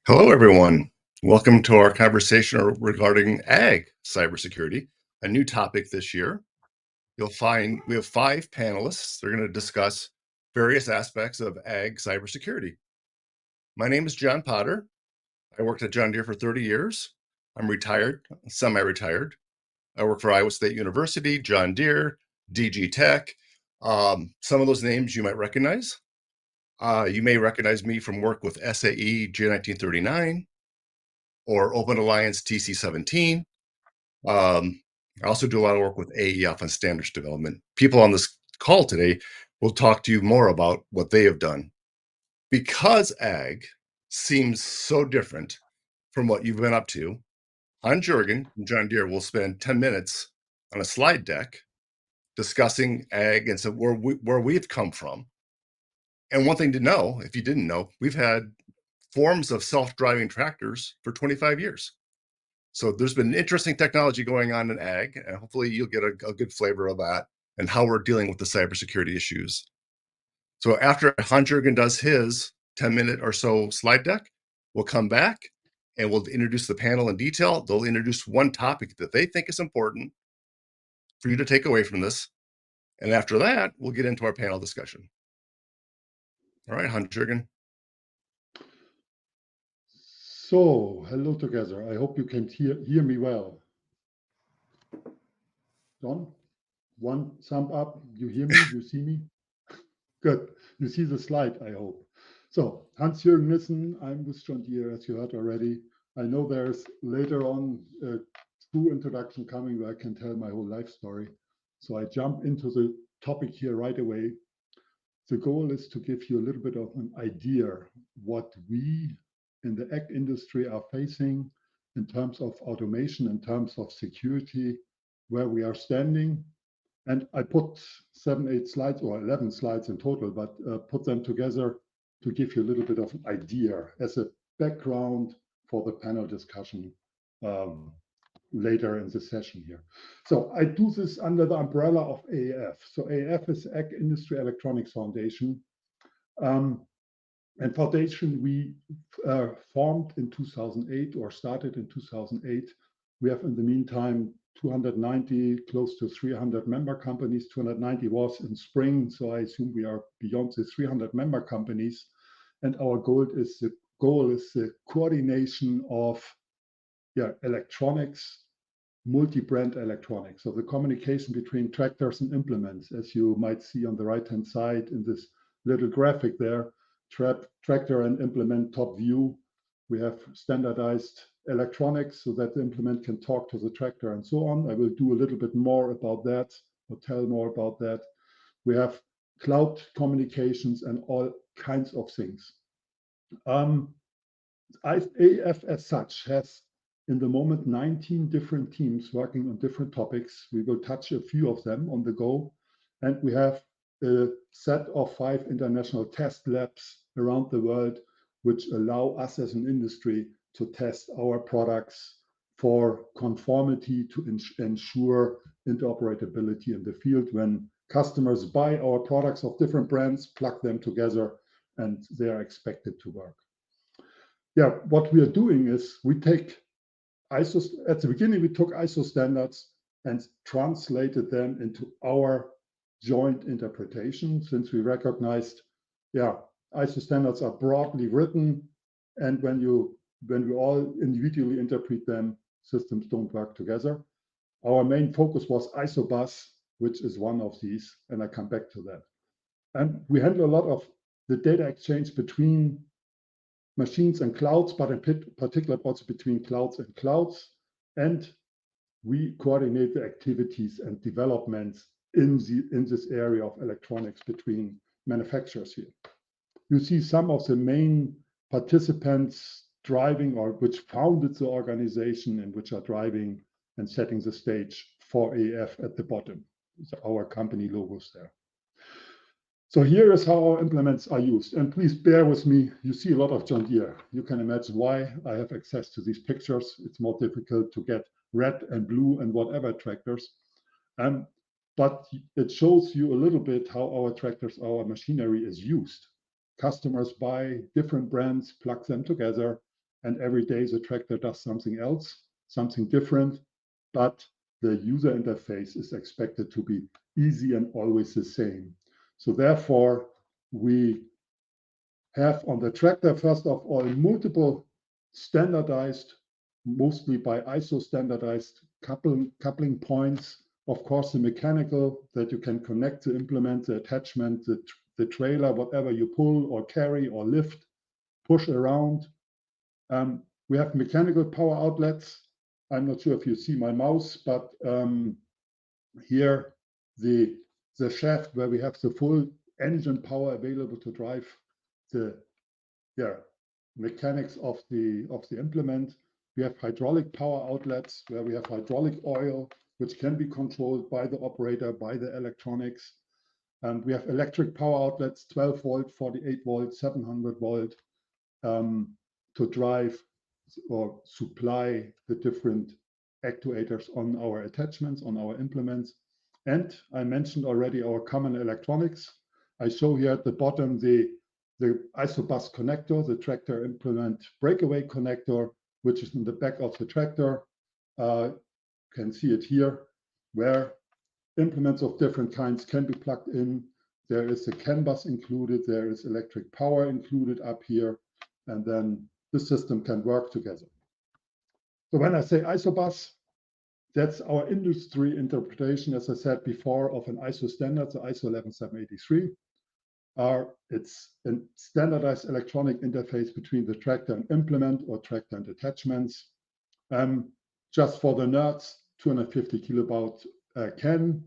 Hello, everyone. Welcome to our conversation regarding ag cybersecurity, a new topic this year. You'll find we have 5 panelists. They're going to discuss various aspects of ag cybersecurity. My name is John Potter. I worked at John Deere for 30 years. I'm retired, semi-retired. I work for Iowa State University, John Deere, DG Tech. Some of those names you might recognize. You may recognize me from work with SAE G1939 or Open Alliance TC17. I also do a lot of work with AEF on standards development. People on this call today will talk to you more about what they have done. Because ag seems so different from what you've been up to, Hans Jurgen from John Deere will spend 10 minutes on a slide deck discussing ag and so where we've come from. And one thing to know, if you didn't know, we've had forms of self-driving tractors for 25 years. So there's been interesting technology going on in ag, and hopefully you'll get a good flavor of that and how we're dealing with the cybersecurity issues. So after Hans-Jürgen does his 10-minute or so slide deck, we'll come back and we'll introduce the panel in detail. They'll introduce one topic that they think is important for you to take away from this. And after that, we'll get into our panel discussion. All right, Hans-Jürgen. So, hello together. I hope you can hear me well. John, one thumb up. You hear me? You see me? Good. You see the slide, I hope. So, Hans-Jürgen Nissen, I'm with John Deere, as you heard already. I know there's later on a true introduction coming where I can tell my whole life story. So I jump into the topic here right away. The goal is to give you a little bit of an idea what we in the ag industry are facing in terms of automation, in terms of security, where we are standing. And I put 7, 8 slides or 11 slides in total, but put them together to give you a little bit of an idea as a background for the panel discussion later in the session here. So I do this under the umbrella of AEF. So AEF is Ag Industry Electronics Foundation. And foundation we formed in 2008 or started in 2008. We have in the meantime 290, close to 300 member companies. 290 was in spring, so I assume we are beyond the 300 member companies. And our goal is the coordination of electronics, multi-brand electronics. So the communication between tractors and implements, as you might see on the right-hand side in this little graphic there, tractor and implement top view. We have standardized electronics so that the implement can talk to the tractor and so on. I will do a little bit more about that or tell more about that. We have cloud communications and all kinds of things. AF as such has in the moment 19 different teams working on different topics. We will touch a few of them on the go. And we have a set of 5 international test labs around the world, which allow us as an industry to test our products for conformity to ensure interoperability in the field when customers buy our products of different brands, plug them together, and they are expected to work. Yeah, what we are doing is we take ISO, at the beginning, we took ISO standards and translated them into our joint interpretation, since we recognized, ISO standards are broadly written, and when we all individually interpret them, systems don't work together. Our main focus was ISOBus, which is one of these, and I come back to that. And we handle a lot of the data exchange between machines and clouds, but in particular also between clouds and clouds. And we coordinate the activities and developments in this area of electronics between manufacturers here. You see some of the main participants driving or which founded the organization and which are driving and setting the stage for AF at the bottom. So our company logos there. So here is how our implements are used. And please bear with me. You see a lot of John Deere. You can imagine why I have access to these pictures. It's more difficult to get red and blue and whatever tractors. But it shows you a little bit how our tractors, our machinery is used. Customers buy different brands, plug them together, and every day the tractor does something else, something different, but the user interface is expected to be easy and always the same. So therefore, we have on the tractor, first of all, multiple standardized, mostly by ISO standardized coupling points. Of course, the mechanical that you can connect the implement, the attachment, the trailer, whatever you pull or carry or lift, push around. We have mechanical power outlets. I'm not sure if you see my mouse, but here the shaft where we have the full engine power available to drive the mechanics of the implement. We have hydraulic power outlets where we have hydraulic oil, which can be controlled by the operator, by the electronics. And we have electric power outlets, 12 volt, 48 volt, 700 volt, to drive or supply the different actuators on our attachments, on our implements. And I mentioned already our common electronics. I show here at the bottom the isobus connector, the tractor implement breakaway connector, which is in the back of the tractor. You can see it here, where implements of different kinds can be plugged in. There is a CAN bus included, there is electric power included up here, and then the system can work together. So when I say isobus, that's our industry interpretation, as I said before, of an ISO standard, the ISO 11783. It's a standardized electronic interface between the tractor and implement or tractor and attachments. Just for the nerds, 250 kilobaud CAN.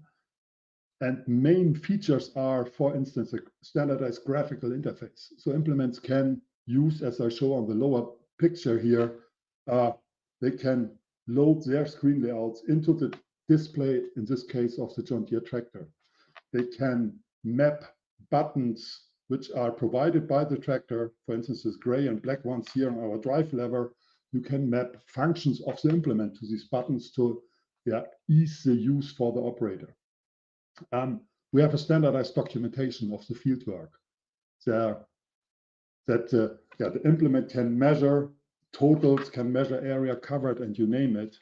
And main features are, for instance, a standardized graphical interface. So implements can use, as I show on the lower picture here, they can load their screen layouts into the display, in this case of the John Deere tractor. They can map buttons which are provided by the tractor, for instance, this gray and black ones here on our drive lever. You can map functions of the implement to these buttons to ease the use for the operator. We have a standardized documentation of the field work. The implement can measure totals, can measure area covered, and you name it.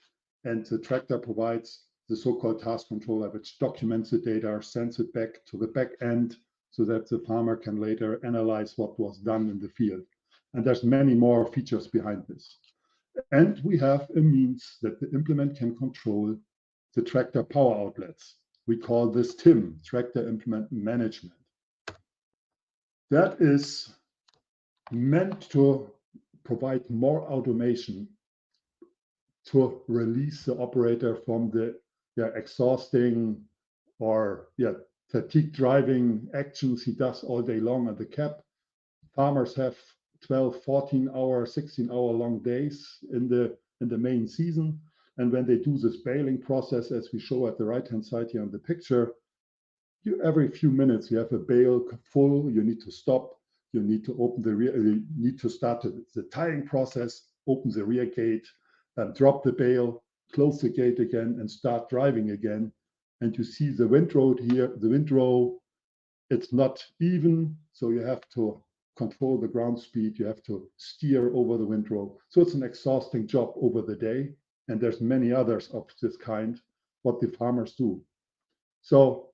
And the tractor provides the so-called task controller, which documents the data, sends it back to the back end so that the farmer can later analyze what was done in the field. And there's many more features behind this. And we have a means that the implement can control the tractor power outlets. We call this TIM, Tractor Implement Management. That is meant to provide more automation to release the operator from the exhausting or fatigue driving actions he does all day long at the cab. Farmers have 12, 14-hour, 16-hour long days in the main season. And when they do this baling process, as we show at the right-hand side here on the picture, every few minutes you have a bale full, you need to stop, you need to open the rear, you need to start the tying process, open the rear gate, drop the bale, close the gate again, and start driving again. And you see the windrow here, the windrow, it's not even, so you have to control the ground speed, you have to steer over the windrow. So it's an exhausting job over the day. And there's many others of this kind, what the farmers do. So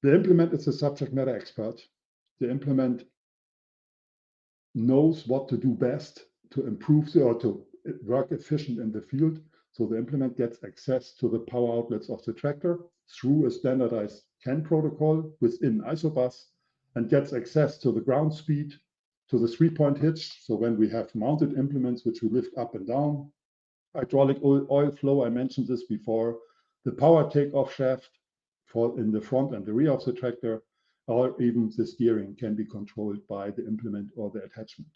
the implement is a subject matter expert. The implement knows what to do best to improve or to work efficient in the field. So the implement gets access to the power outlets of the tractor through a standardized CAN protocol within isobus, and gets access to the ground speed, to the 3-point hitch. So when we have mounted implements which we lift up and down, hydraulic oil flow, I mentioned this before, the power takeoff shaft for in the front and the rear of the tractor, or even the steering can be controlled by the implement or the attachment.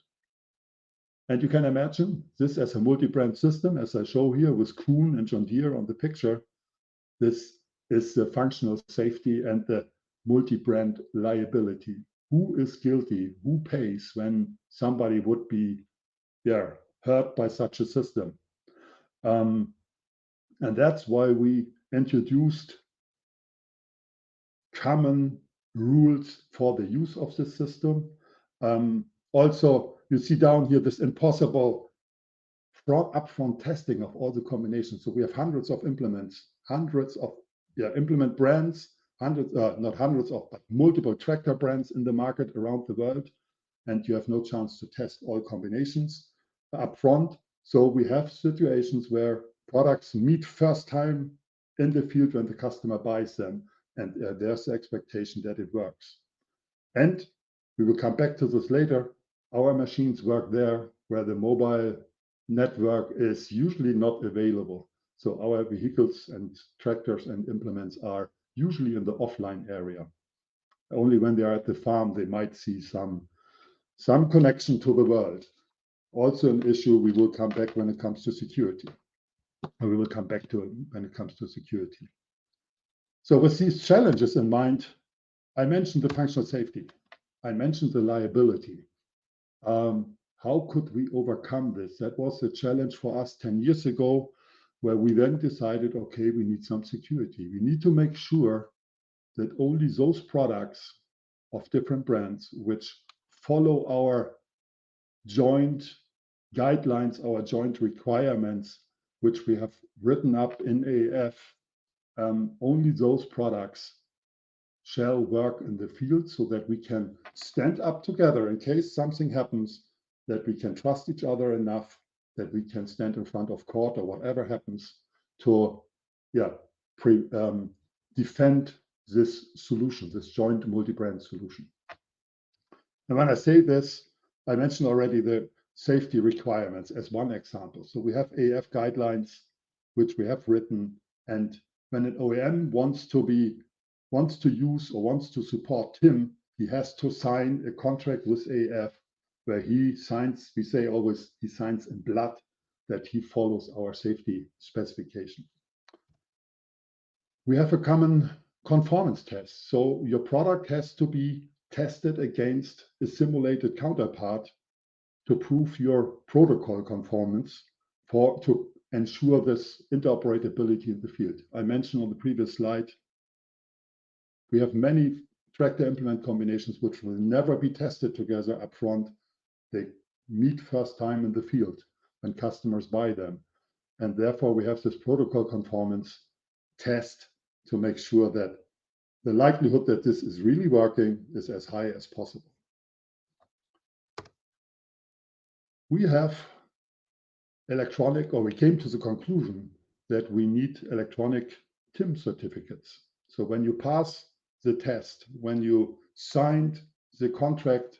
And you can imagine this as a multi-brand system, as I show here with Kuhn and John Deere on the picture. This is the functional safety and the multi-brand liability. Who is guilty? Who pays when somebody would be hurt by such a system? And that's why we introduced common rules for the use of the system. Also, you see down here this impossible upfront testing of all the combinations. So we have hundreds of implements, hundreds of implement brands, not hundreds of, but multiple tractor brands in the market around the world. And you have no chance to test all combinations upfront. So we have situations where products meet first time in the field when the customer buys them, and there's the expectation that it works. And we will come back to this later. Our machines work there where the mobile network is usually not available. So our vehicles and tractors and implements are usually in the offline area. Only when they are at the farm, they might see some connection to the world. Also an issue we will come back when it comes to security. Or we will come back to it when it comes to security. So with these challenges in mind, I mentioned the functional safety. I mentioned the liability. How could we overcome this? That was a challenge for us 10 years ago, where we then decided, okay, we need some security. We need to make sure that only those products of different brands which follow our joint guidelines, our joint requirements, which we have written up in AF, only those products shall work in the field so that we can stand up together in case something happens, that we can trust each other enough, that we can stand in front of court or whatever happens to defend this solution, this joint multi-brand solution. And when I say this, I mentioned already the safety requirements as one example. So we have AF guidelines, which we have written, and when an OEM wants to use or wants to support TIM, he has to sign a contract with AF where he signs, we say always, he signs in blood that he follows our safety specification. We have a common conformance test. So your product has to be tested against a simulated counterpart to prove your protocol conformance to ensure this interoperability in the field. I mentioned on the previous slide, we have many tractor implement combinations which will never be tested together upfront. They meet first time in the field when customers buy them. And therefore, we have this protocol conformance test to make sure that the likelihood that this is really working is as high as possible. We have we came to the conclusion that we need electronic TIM certificates. So when you pass the test, when you signed the contract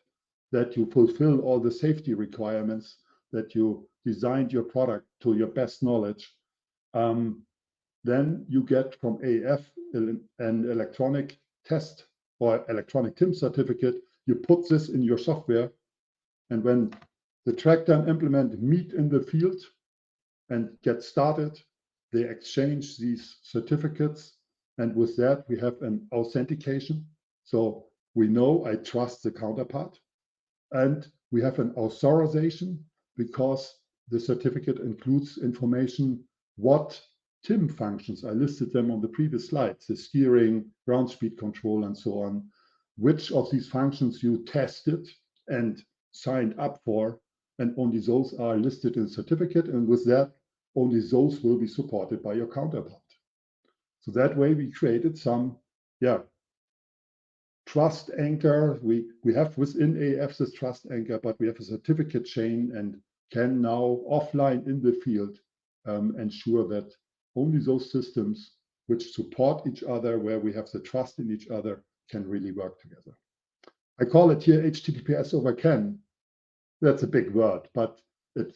that you fulfill all the safety requirements, that you designed your product to your best knowledge, then you get from AF an electronic test or electronic TIM certificate. You put this in your software, and when the tractor and implement meet in the field and get started, they exchange these certificates, and with that we have an authentication. So we know I trust the counterpart, and we have an authorization because the certificate includes information what TIM functions. I listed them on the previous slides, the steering, ground speed control, and so on. Which of these functions you tested and signed up for, and only those are listed in the certificate, and with that, only those will be supported by your counterpart. So that way we created some, trust anchor. We have within AF this trust anchor, but we have a certificate chain and can now offline in the field ensure that only those systems which support each other, where we have the trust in each other, can really work together. I call it here HTTPS over CAN. That's a big word, but it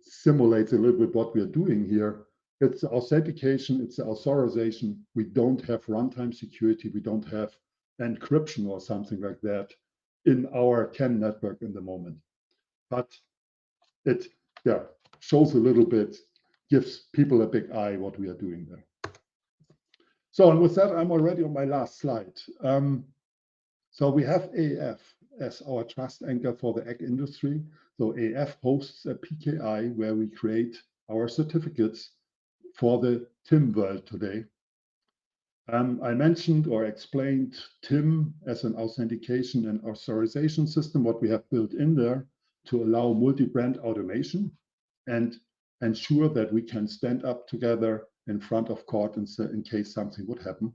simulates a little bit what we are doing here. It's the authentication, it's the authorization. We don't have runtime security, we don't have encryption or something like that in our CAN network in the moment. But it shows a little bit, gives people a big eye what we are doing there. So, and with that, I'm already on my last slide. So we have AF as our trust anchor for the ag industry. So AF hosts a PKI where we create our certificates for the TIM world today. I mentioned or explained TIM as an authentication and authorization system, what we have built in there to allow multi-brand automation. And ensure that we can stand up together in front of court in case something would happen.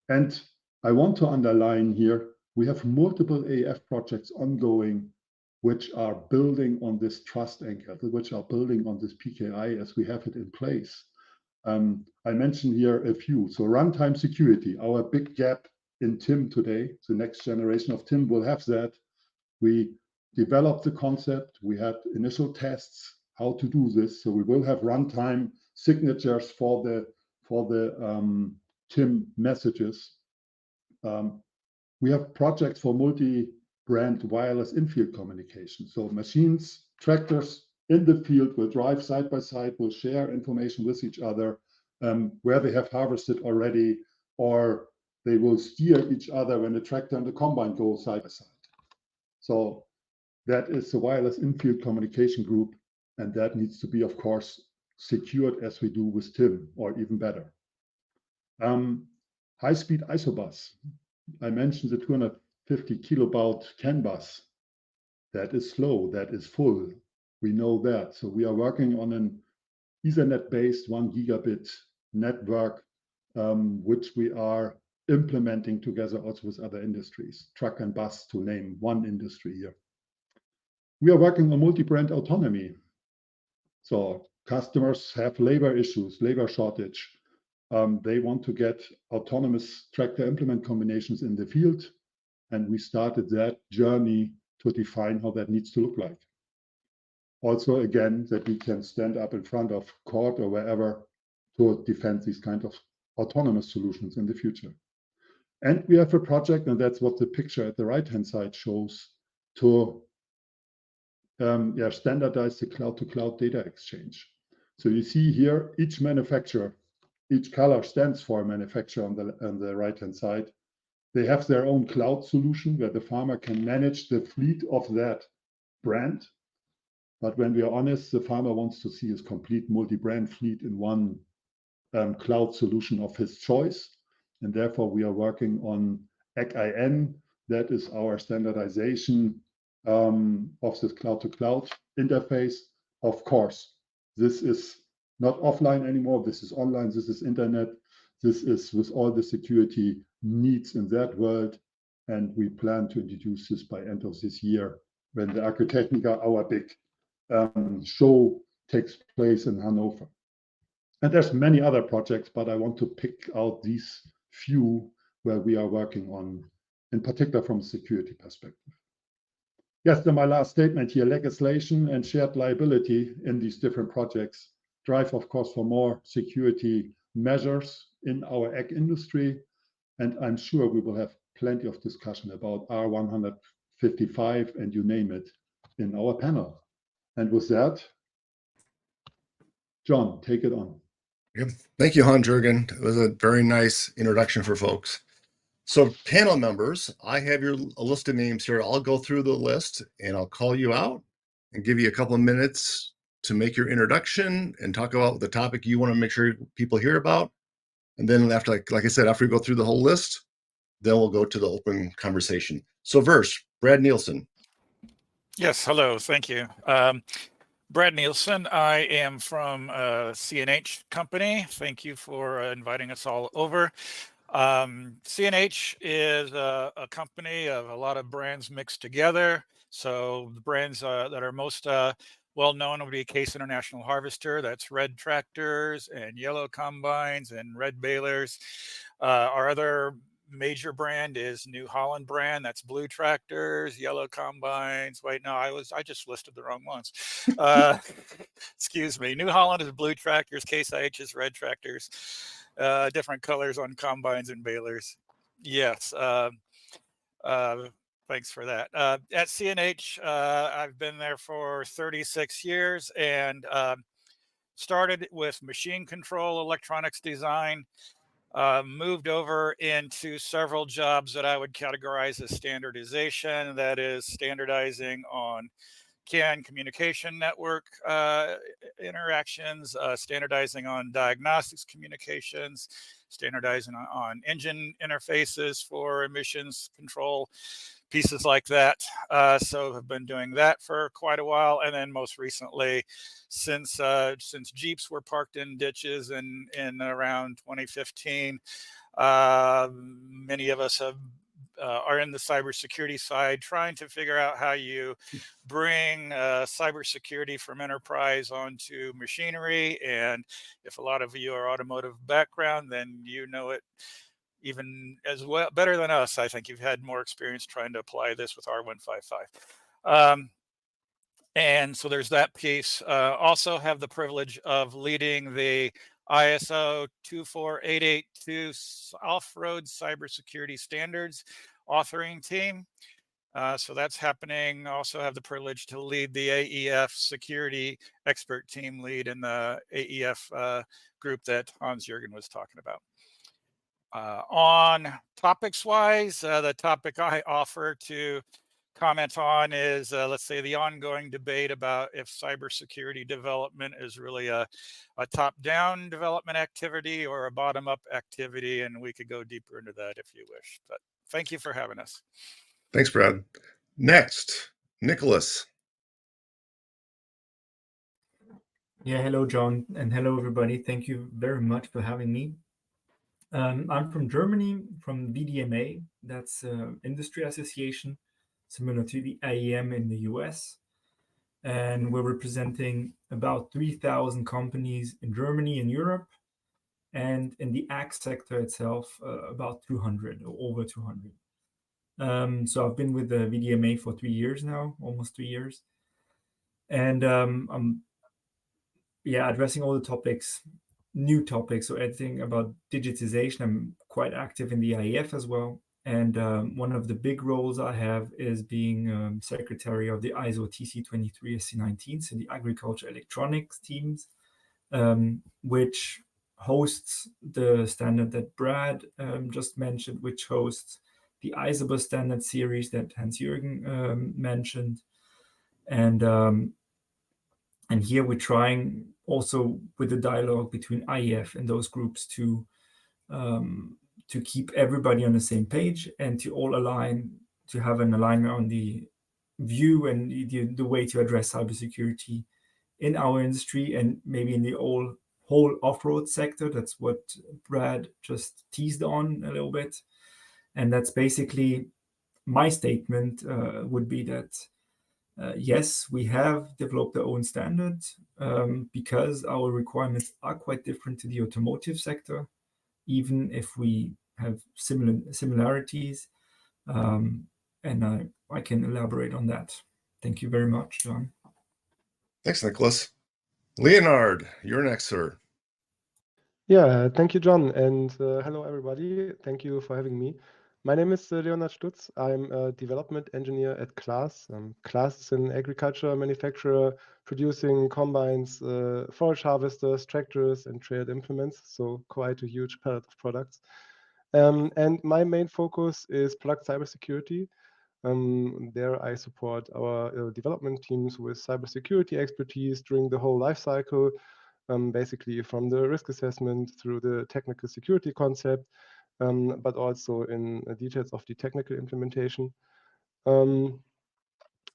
And I want to underline here, we have multiple AF projects ongoing, which are building on this trust anchor, which are building on this PKI as we have it in place. I mentioned here a few. So runtime security, our big gap in TIM today, the next generation of TIM will have that. We developed the concept. We had initial tests how to do this. So we will have runtime signatures for the TIM messages. We have projects for multi-brand wireless in-field communication. So machines, tractors in the field will drive side by side, will share information with each other where they have harvested already, or they will steer each other when the tractor and the combine go side by side. So that is the wireless in-field communication group, and that needs to be, of course, secured as we do with TIM, or even better. High-speed isobus. I mentioned the 250 kilobaud CAN bus. That is slow, that is full. We know that. So we are working on an Ethernet-based 1 gigabit network, which we are implementing together also with other industries, truck and bus to name one industry here. We are working on multi-brand autonomy. So customers have labor issues, labor shortage. They want to get autonomous tractor implement combinations in the field. And we started that journey to define how that needs to look like. Also, again, that we can stand up in front of court or wherever to defend these kind of autonomous solutions in the future. And we have a project, and that's what the picture at the right-hand side shows, to standardize the cloud-to-cloud data exchange. So you see here, each manufacturer, each color stands for a manufacturer on the right-hand side. They have their own cloud solution where the farmer can manage the fleet of that brand. But when we are honest, the farmer wants to see his complete multi-brand fleet in one cloud solution of his choice. And therefore, we are working on ECIN. That is our standardization of this cloud-to-cloud interface. Of course, this is not offline anymore. This is online. This is internet. This is with all the security needs in that world. And we plan to introduce this by end of this year when the Agritechnica, our big show, takes place in Hanover. And there's many other projects, but I want to pick out these few where we are working on, in particular from a security perspective. Yes, then my last statement here, legislation and shared liability in these different projects drive, of course, for more security measures in our ag industry. And I'm sure we will have plenty of discussion about R155 and you name it in our panel. And with that, John, take it on. Yep. Thank you, Hans-Jürgen. It was a very nice introduction for folks. So panel members, I have a list of names here. I'll go through the list and I'll call you out and give you a couple of minutes to make your introduction and talk about the topic you want to make sure people hear about. And then after, like I said, after we go through the whole list, then we'll go to the open conversation. So first, Brad Nielsen. Yes, hello, thank you. Brad Nielsen, I am from CNH Company. Thank you for inviting us all over. CNH is a company of a lot of brands mixed together. So the brands that are most well known would be Case International Harvester, that's red tractors and yellow combines and red balers. Our other major brand is New Holland brand, that's blue tractors, yellow combines. Wait, no, I just listed the wrong ones. Excuse me. New Holland is blue tractors, Case IH is red tractors. Different colors on combines and balers. Yes. Thanks for that. At CNH, I've been there for 36 years and started with machine control, electronics design, moved over into several jobs that I would categorize as standardization. That is standardizing on CAN communication network interactions, standardizing on diagnostics communications, standardizing on engine interfaces for emissions control, pieces like that. So have been doing that for quite a while, and then most recently, since Jeeps were parked in ditches in around 2015, many of us are in the cybersecurity side, trying to figure out how you bring cybersecurity from enterprise onto machinery. And if a lot of you are automotive background, then you know it even as well, better than us. I think you've had more experience trying to apply this with R155. And so there's that piece. Also have the privilege of leading the ISO 24882 off-road cybersecurity standards authoring team. So that's happening. Also have the privilege to lead the AEF security expert team lead in the AEF group that Hans-Jürgen was talking about. On topics wise, the topic I offer to comment on is, let's say, the ongoing debate about if cybersecurity development is really a top-down development activity or a bottom-up activity, and we could go deeper into that if you wish. But thank you for having us. Thanks, Brad. Next, Nicholas. Yeah, hello, John, and hello, everybody. Thank you very much for having me. I'm from Germany, from VDMA. That's industry association, similar to the IEM in the US. And we're representing about 3,000 companies in Germany and Europe. And in the ag sector itself, about 200 or over 200. So I've been with the VDMA for 3 years now, almost 3 years. And I'm addressing all the topics, new topics, so everything about digitization. I'm quite active in the IEF as well. And one of the big roles I have is being secretary of the ISO TC23 SC19, so the agriculture electronics teams, which hosts the standard that Brad just mentioned, which hosts the ISO standard series that Hans-Jürgen mentioned. And here we're trying also with the dialogue between IEF and those groups to keep everybody on the same page and to all align, to have an alignment on the view and the way to address cybersecurity in our industry and maybe in the whole off-road sector. That's what Brad just teased on a little bit. And that's basically my statement would be that yes, we have developed our own standard because our requirements are quite different to the automotive sector, even if we have similarities. And I can elaborate on that. Thank you very much, John. Thanks, Nicholas. Leonard, you're next, sir. Yeah, thank you, John, and hello, everybody. Thank you for having me. My name is Leonard Stutz. I'm a development engineer at Claas. Claas is an agriculture manufacturer producing combines, forage harvesters, tractors, and trailed implements, so quite a huge palette of products. And my main focus is product cybersecurity. There I support our development teams with cybersecurity expertise during the whole life cycle, basically from the risk assessment through the technical security concept, but also in details of the technical implementation.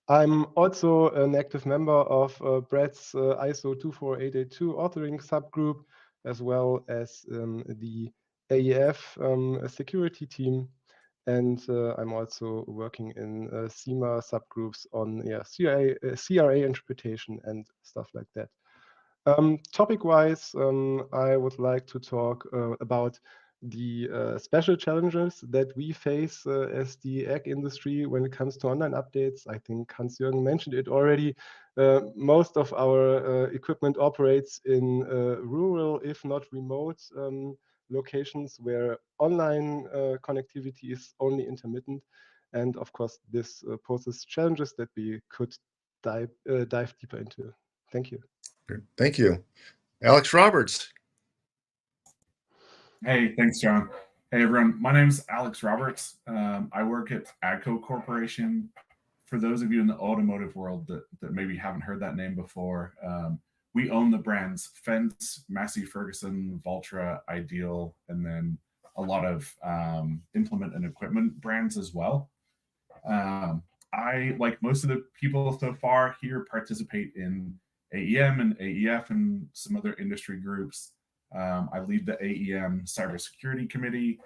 I'm also an active member of Brad's ISO 24882 authoring subgroup, as well as the AEF security team. And I'm also working in CIMA subgroups on CRA interpretation and stuff like that. Topic-wise, I would like to talk about the special challenges that we face as the ag industry when it comes to online updates. I think Hans-Jürgen mentioned it already. Most of our equipment operates in rural, if not remote, locations where online connectivity is only intermittent. And of course, this poses challenges that we could dive deeper into. Thank you. Thank you. Alex Roberts. Hey, thanks, John. Hey, everyone. My name is Alex Roberts. I work at AGCO Corporation. For those of you in the automotive world that maybe haven't heard that name before, we own the brands Fence, Massey Ferguson, Valtra, Ideal, and then a lot of implement and equipment brands as well. I, like most of the people so far here, participate in AEM and AEF and some other industry groups. I lead the AEM Cybersecurity Committee.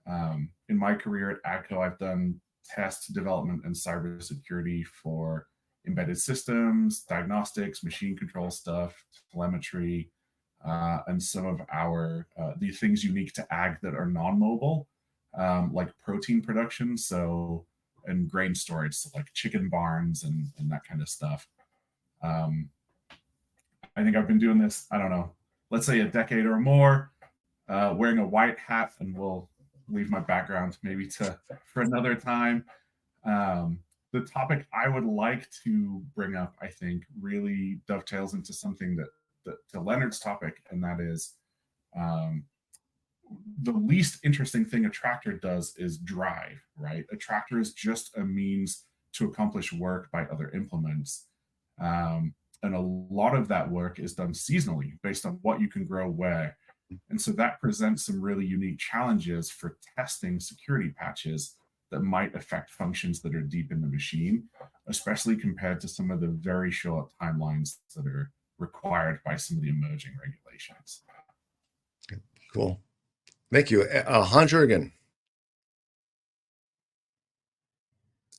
In my career at ADCO, I've done test development and cybersecurity for embedded systems, diagnostics, machine control stuff, telemetry, and some of our the things unique to ag that are non-mobile, like protein production, and grain storage, so like chicken barns and that kind of stuff. I think I've been doing this, I don't know, let's say a decade or more, wearing a white hat, and we'll leave my background maybe for another time. The topic I would like to bring up, I think, really dovetails into something that to Leonard's topic, and that is the least interesting thing a tractor does is drive, right? A tractor is just a means to accomplish work by other implements. And a lot of that work is done seasonally based on what you can grow where. And so that presents some really unique challenges for testing security patches that might affect functions that are deep in the machine, especially compared to some of the very short timelines that are required by some of the emerging regulations. Cool. Thank you. Hans-Jürgen.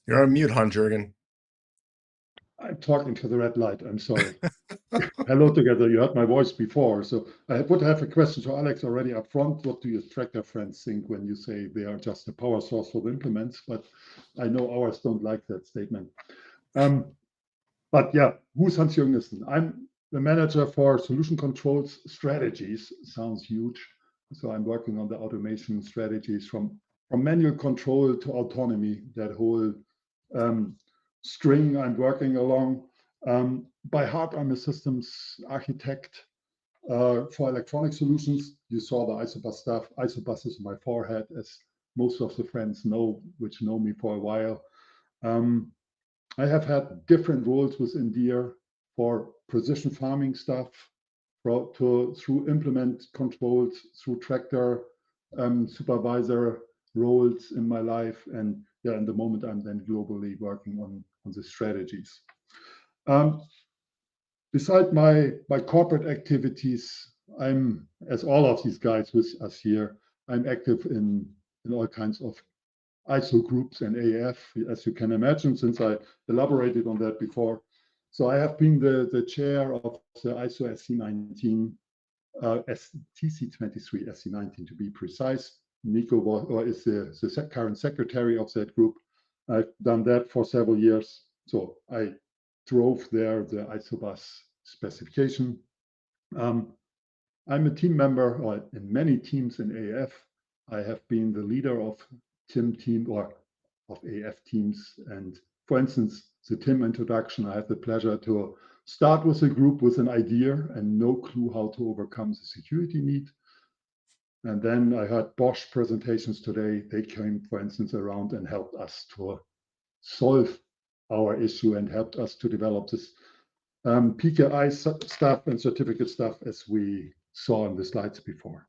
You're on mute, Hans-Jürgen. I'm talking to the red light. I'm sorry. Hello together. You heard my voice before. So I would have a question to Alex already up front. What do your tractor friends think when you say they are just a power source for the implements? But I know ours don't like that statement. But yeah, who's Hans-Jürgen Nissen? I'm the manager for solution controls strategies. Sounds huge. So I'm working on the automation strategies from manual control to autonomy, that whole string I'm working along. By heart, I'm a systems architect for electronic solutions. You saw the Isobus stuff. Isobus is my forehead, as most of the friends know, which know me for a while. I have had different roles within Deere for precision farming stuff, through implement controls, through tractor supervisor roles in my life. And yeah, in the moment, I'm then globally working on the strategies. Beside my corporate activities, I'm, as all of these guys with us here, I'm active in all kinds of ISO groups and AF, as you can imagine, since I elaborated on that before. So I have been the chair of the ISO SC19, TC23 SC19 to be precise. Nico is the current secretary of that group. I've done that for several years. So I drove there the Isobus specification. I'm a team member, or in many teams in AF. I have been the leader of TIM team or of AF teams. And for instance, the TIM introduction, I had the pleasure to start with a group with an idea and no clue how to overcome the security need. And then I heard Bosch presentations today. They came, for instance, around and helped us to solve our issue and helped us to develop this PKI stuff and certificate stuff, as we saw in the slides before.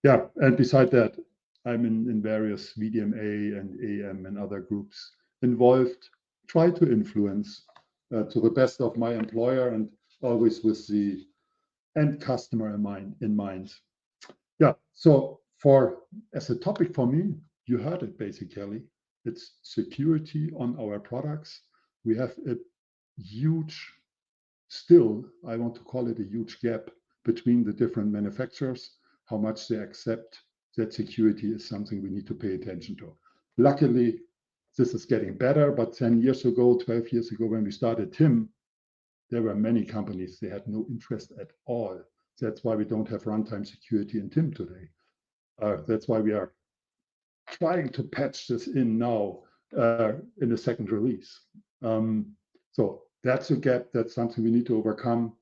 Yeah, and beside that, I'm in various VDMA and AM and other groups involved, try to influence to the best of my employer and always with the end customer in mind. Yeah, so as a topic for me, you heard it basically. It's security on our products. We have a huge, still, I want to call it a huge gap between the different manufacturers, how much they accept that security is something we need to pay attention to. Luckily, this is getting better, but 10 years ago, 12 years ago, when we started TIM, there were many companies, they had no interest at all. That's why we don't have runtime security in TIM today. That's why we are trying to patch this in now in the second release. So that's a gap, that's something we need to overcome.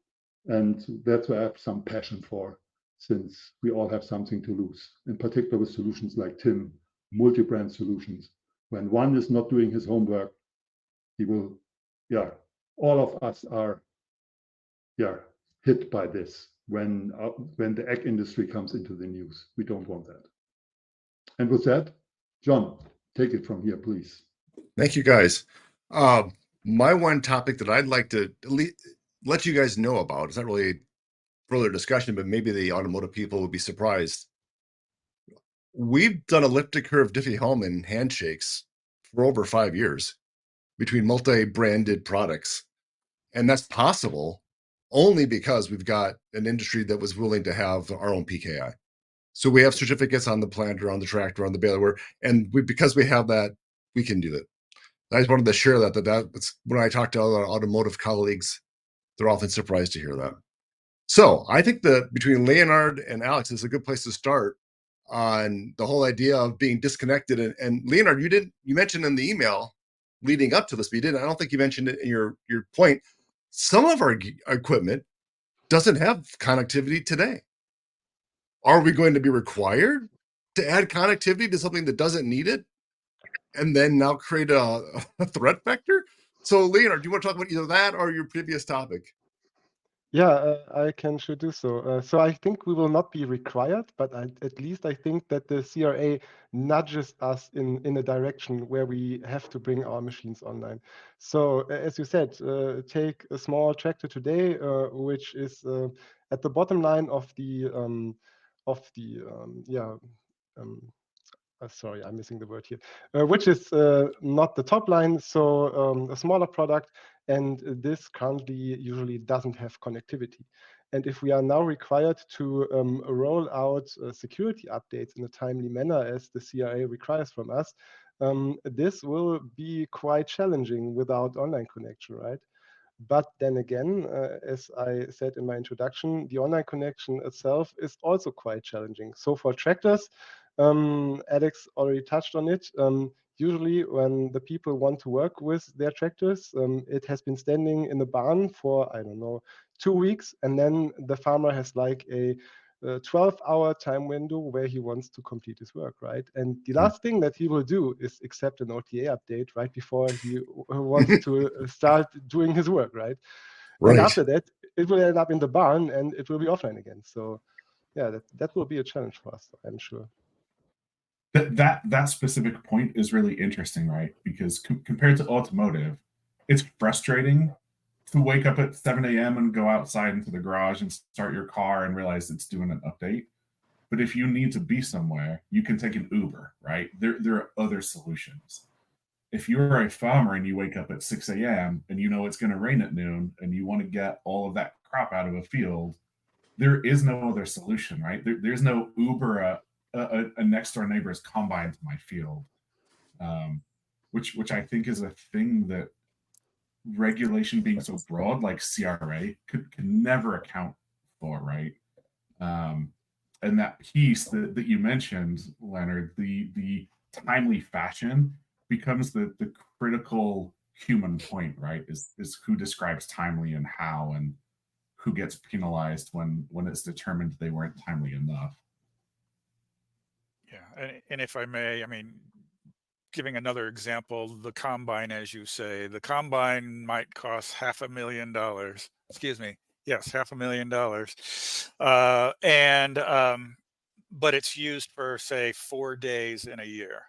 And that's what I have some passion for, since we all have something to lose, in particular with solutions like TIM, multi-brand solutions. When one is not doing his homework, he will, all of us are, hit by this when the ag industry comes into the news. We don't want that. And with that, John, take it from here, please. Thank you, guys. My one topic that I'd like to let you guys know about, it's not really further discussion, but maybe the automotive people would be surprised. We've done elliptic curve Diffie-Hellman handshakes for over 5 years between multi-branded products. And that's possible only because we've got an industry that was willing to have our own PKI. So we have certificates on the planter, on the tractor, on the baler, and because we have that, we can do that. I just wanted to share that's when I talk to other automotive colleagues, they're often surprised to hear that. So I think that between Leonard and Alex is a good place to start on the whole idea of being disconnected. And Leonard, you mentioned in the email leading up to this, but you didn't. I don't think you mentioned it in your point. Some of our equipment doesn't have connectivity today. Are we going to be required to add connectivity to something that doesn't need it, and then now create a threat vector? So, Leonard, do you want to talk about either that or your previous topic? Yeah, I can sure do so. So I think we will not be required, but at least I think that the CRA nudges us in a direction where we have to bring our machines online. So as you said, take a small tractor today, which is at the bottom line of the sorry, I'm missing the word here, which is not the top line, so a smaller product, and this currently usually doesn't have connectivity. And if we are now required to roll out security updates in a timely manner as the CRA requires from us, this will be quite challenging without online connection, right? But then again, as I said in my introduction, the online connection itself is also quite challenging. So for tractors, Alex already touched on it. Usually when the people want to work with their tractors, it has been standing in the barn for, I don't know, 2 weeks. And then the farmer has like a 12-hour time window where he wants to complete his work, right? And the last thing that he will do is accept an OTA update right before he wants to start doing his work, right? And after that, it will end up in the barn and it will be offline again. So yeah, that will be a challenge for us, I'm sure. That specific point is really interesting, right? Because compared to automotive, it's frustrating to wake up at 7 a.m. and go outside into the garage and start your car and realize it's doing an update. But if you need to be somewhere, you can take an Uber, right? There are other solutions. If you're a farmer and you wake up at 6 a.m. and you know it's going to rain at noon and you want to get all of that crop out of a field, there is no other solution, right? There's no Uber a next door neighbor's combine to my field, which I think is a thing that regulation being so broad, like CRA, could never account for, right? And that piece that you mentioned, Leonard, the timely fashion becomes the critical human point, right? Is who describes timely and how, and who gets penalized when it's determined they weren't timely enough. Yeah, and if I may, I mean, giving another example, the combine, as you say, the combine might cost $500,000. Excuse me. Yes, $500,000. But it's used for, say, 4 days in a year.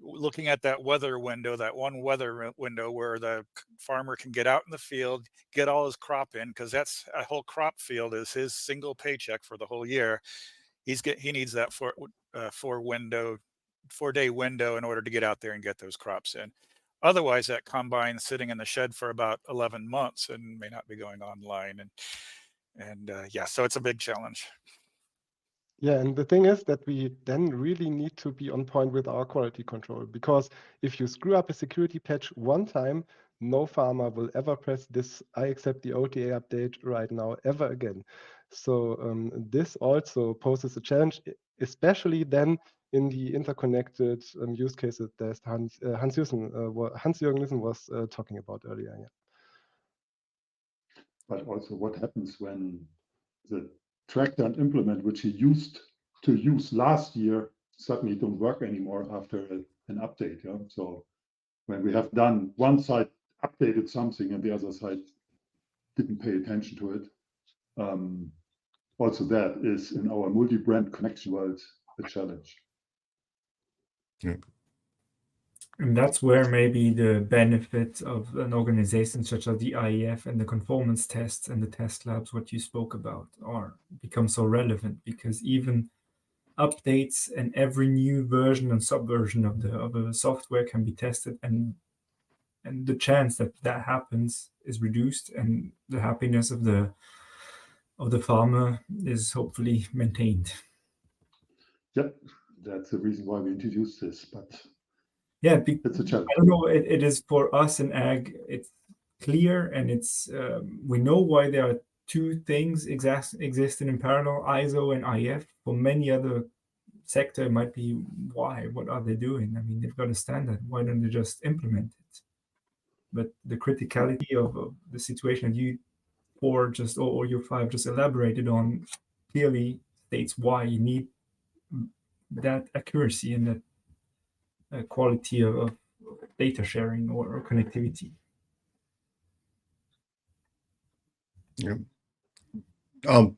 Looking at that weather window, that one weather window where the farmer can get out in the field, get all his crop in, because that's a whole crop field is his single paycheck for the whole year. He needs that 4-day window in order to get out there and get those crops in. Otherwise, that combine's sitting in the shed for about 11 months and may not be going online. And yeah, so it's a big challenge. Yeah, and the thing is that we then really need to be on point with our quality control, because if you screw up a security patch one time, no farmer will ever press this "I accept the OTA update right now" ever again. So this also poses a challenge, especially then in the interconnected use cases that Hans-Jürgen Nissen was talking about earlier. Yeah. But also what happens when the tractor and implement which he used to use last year suddenly don't work anymore after an update. Yeah? So when we have done one side updated something and the other side didn't pay attention to it, also that is in our multi-brand connection world a challenge. Yeah. And that's where maybe the benefit of an organization such as the IEF and the conformance tests and the test labs, what you spoke about, become so relevant, because even updates and every new version and subversion of the software can be tested, and the chance that happens is reduced, and the happiness of the farmer is hopefully maintained. Yep, that's the reason why we introduced this, but yeah, it's a challenge. I don't know. It is for us in ag. It's clear, and it's we know why there are two things existing in parallel: ISO and IF. For many other sector, it might be why. What are they doing? I mean, they've got a standard. Why don't they just implement it? But the criticality of the situation that you four just or you five just elaborated on clearly states why you need that accuracy and that quality of data sharing or connectivity. Yeah.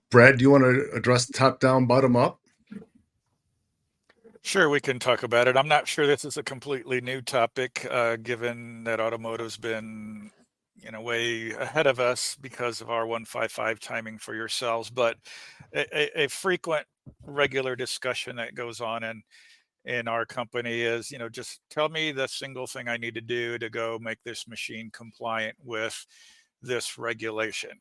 Brad, do you want to address top down, bottom up? Sure, we can talk about it. I'm not sure this is a completely new topic, given that automotive's been, way ahead of us because of R155 timing for yourselves. But a frequent, regular discussion that goes on in our company is, just tell me the single thing I need to do to go make this machine compliant with this regulation.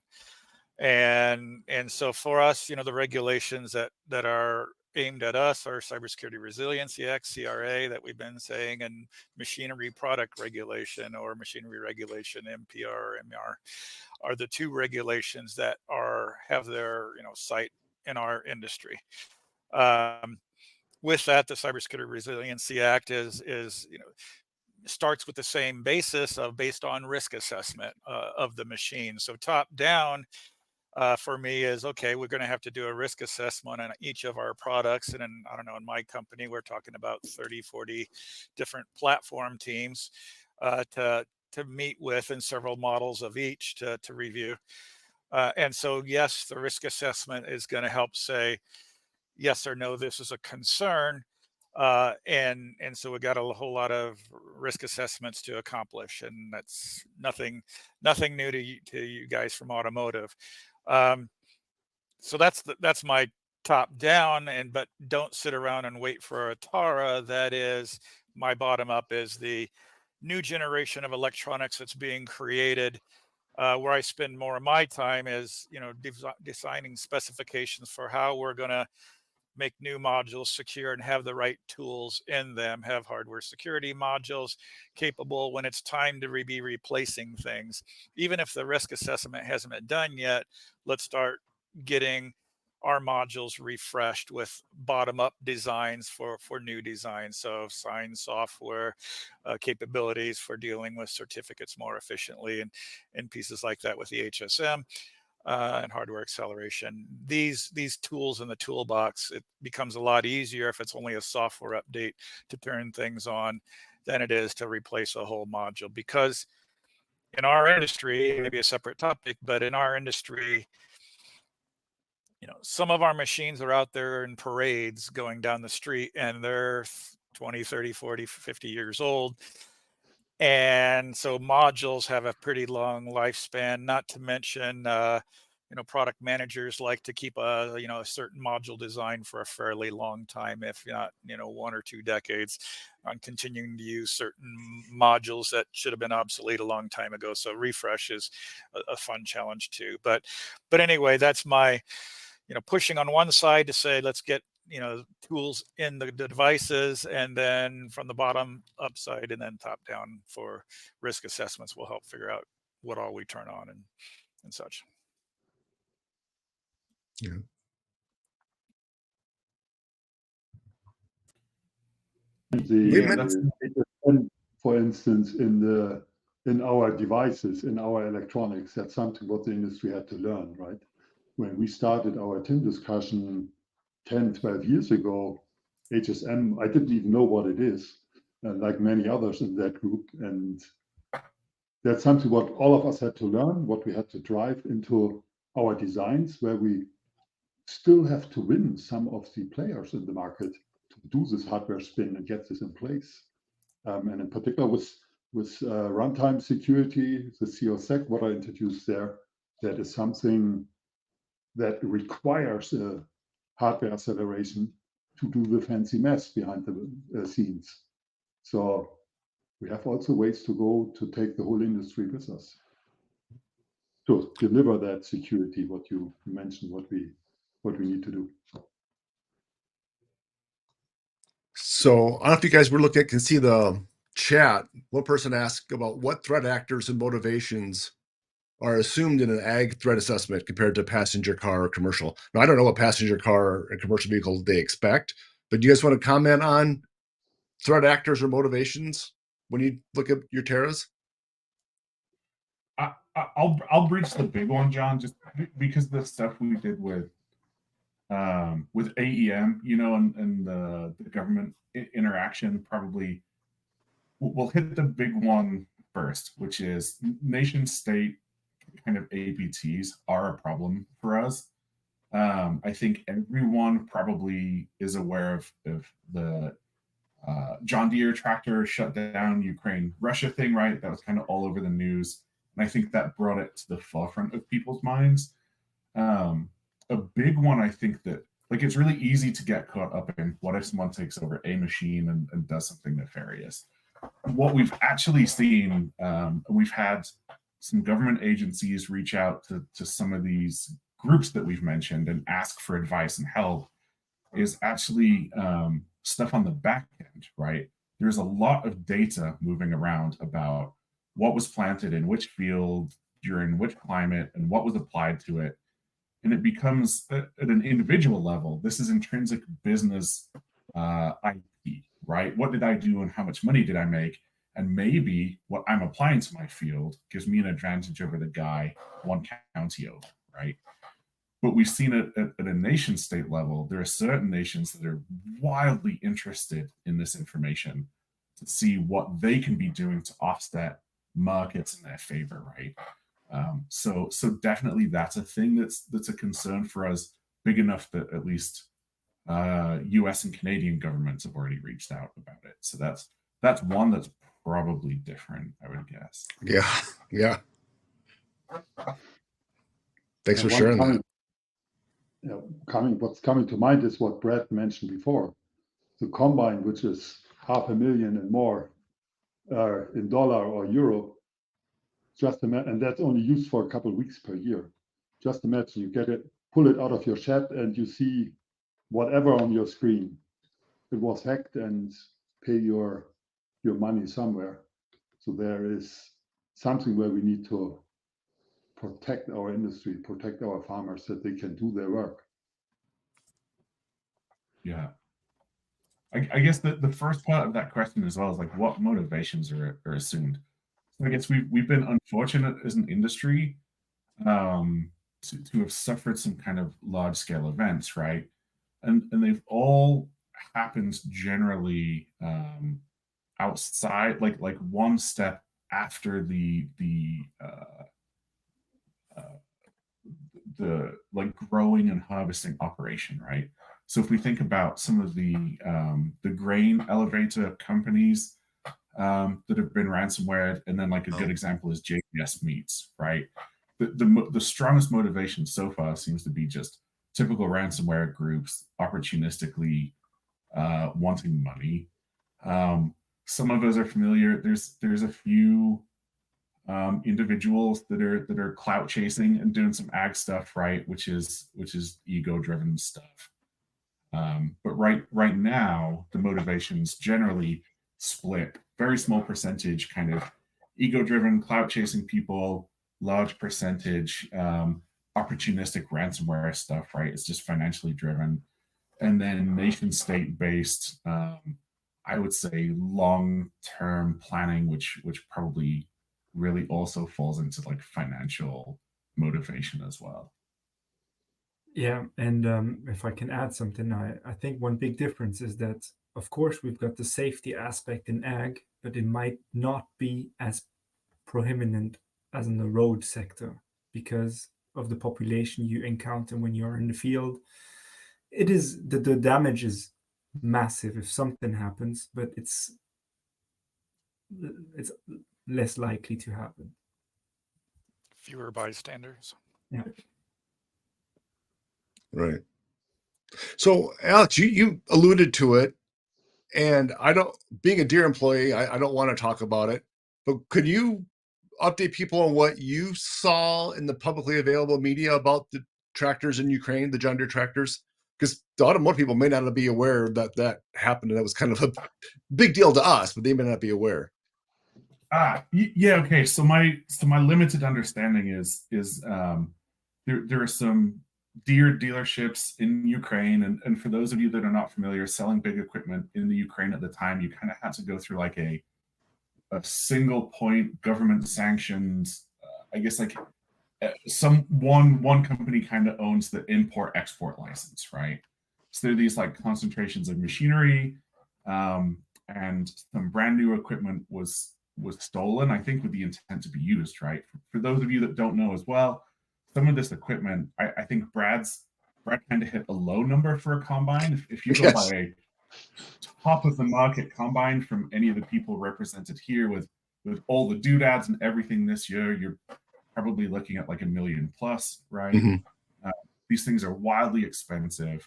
And so for us, the regulations that are aimed at us are Cybersecurity Resiliency Act, CRA, that we've been saying, and Machinery Product Regulation or Machinery Regulation, MPR or MER, are the two regulations that have their site in our industry. With that, the Cybersecurity Resiliency Act is starts with the same basis based on risk assessment of the machine. So top down, for me is, okay, we're going to have to do a risk assessment on each of our products. And then, I don't know, in my company, we're talking about 30, 40 different platform teams to meet with, and several models of each to review. And so, yes, the risk assessment is going to help say, yes or no, this is a concern. And so we got a whole lot of risk assessments to accomplish, and that's nothing new to you guys from automotive. So that's my top down, but don't sit around and wait for a Tara. That is my bottom up, is the new generation of electronics that's being created. Where I spend more of my time is, designing specifications for how we're going to make new modules secure and have the right tools in them, have hardware security modules capable when it's time to be replacing things. Even if the risk assessment hasn't been done yet, let's start getting our modules refreshed with bottom-up designs for new designs. So sign software capabilities for dealing with certificates more efficiently, and pieces like that with the HSM. And hardware acceleration. These tools in the toolbox, it becomes a lot easier if it's only a software update to turn things on than it is to replace a whole module. Because in our industry, maybe a separate topic, but in our industry, some of our machines are out there in parades going down the street, and they're 20, 30, 40, 50 years old. And so modules have a pretty long lifespan, not to mention, product managers like to keep a certain module design for a fairly long time, if not, 1 or 2 decades, on continuing to use certain modules that should have been obsolete a long time ago. So refresh is a fun challenge too. But anyway, that's my, pushing on one side to say, let's get tools in the devices, and then from the bottom up side and then top down for risk assessments will help figure out what all we turn on and such. Yeah. For instance, in our devices, in our electronics, that's something what the industry had to learn, right? When we started our TIM discussion 10, 12 years ago, HSM, I didn't even know what it is, like many others in that group. And that's something what all of us had to learn, what we had to drive into our designs, where we still have to win some of the players in the market to do this hardware spin and get this in place. And in particular with runtime security, the COSEC, what I introduced there, that is something that requires a hardware acceleration to do the fancy math behind the scenes. So we have also ways to go to take the whole industry with us to deliver that security, what you mentioned, what we need to do. So I don't know if you guys were looking at, can see the chat. One person asked about what threat actors and motivations are assumed in an ag threat assessment compared to passenger car or commercial. Now, I don't know what passenger car and commercial vehicle they expect, but do you guys want to comment on threat actors or motivations when you look at your Terras? I'll breach the big one, John, just because the stuff we did with AEM, you know, and the government interaction, probably we'll hit the big one first, which is nation state kind of APTs are a problem for us. I think everyone probably is aware of the John Deere tractor shut down Ukraine Russia thing, right? That was kind of all over the news. And I think that brought it to the forefront of people's minds. A big one, I think that, like, it's really easy to get caught up in what if someone takes over a machine and does something nefarious. What we've actually seen, we've had some government agencies reach out to some of these groups that we've mentioned and ask for advice and help, is actually stuff on the back end, right? There's a lot of data moving around about what was planted in which field during which climate and what was applied to it. And it becomes, at an individual level, this is intrinsic business IP, right? What did I do and how much money did I make? And maybe what I'm applying to my field gives me an advantage over the guy one county over, right? But we've seen it at a nation state level. There are certain nations that are wildly interested in this information to see what they can be doing to offset markets in their favor, right? So definitely that's a thing that's a concern for us, big enough that at least US and Canadian governments have already reached out about it. So that's one that's probably different, I would guess. Yeah. Thanks for sharing that. What's coming to mind is what Brad mentioned before. The combine, which is $500,000 and more in dollar or euro, and that's only used for a couple of weeks per year. Just imagine you get it, pull it out of your shed, and you see whatever on your screen. It was hacked and pay your money somewhere. So there is something where we need to protect our industry, protect our farmers, that they can do their work. Yeah. I guess the first part of that question as well is like, what motivations are assumed? So I guess we've been unfortunate as an industry to have suffered some kind of large scale events, right? And they've all happened generally outside, like one step after the like growing and harvesting operation, right? So if we think about some of the grain elevator companies that have been ransomware, and then like a good example is JBS Meats, right? The strongest motivation so far seems to be just typical ransomware groups opportunistically wanting money. Some of us are familiar. There's a few individuals that are clout chasing and doing some ag stuff, right? Which is ego driven stuff. But right now, the motivations generally split. Very small percentage kind of ego-driven, clout-chasing people, large percentage opportunistic ransomware stuff, right? It's just financially driven. And then nation-state-based, I would say long-term planning, which probably really also falls into like financial motivation as well. Yeah, and if I can add something, I think one big difference is that, of course, we've got the safety aspect in ag, but it might not be as prominent as in the road sector because of the population you encounter when you're in the field. It is the damage is massive if something happens, but it's it's less likely to happen. Fewer bystanders. Yeah. Right. So, Alex, you alluded to it, and being a Deere employee, I don't want to talk about it, but could you update people on what you saw in the publicly available media about the tractors in Ukraine, the John Deere tractors? Because the automotive people may not be aware that happened, and that was kind of a big deal to us, but they may not be aware. Yeah. Okay. So my limited understanding is there are some Deere dealerships in Ukraine, and for those of you that are not familiar, selling big equipment in the Ukraine at the time, you kind of had to go through like a single point government sanctioned, I guess like one company kind of owns the import export license, right? So there are these like concentrations of machinery, and some brand new equipment was stolen, I think, with the intent to be used, right? For those of you that don't know as well, some of this equipment, I think Brad kind of hit a low number for a combine. If you go by a top of the market combine from any of the people represented here with all the doodads and everything this year, you're probably looking at like $1 million plus, right? Mm-hmm. These things are wildly expensive,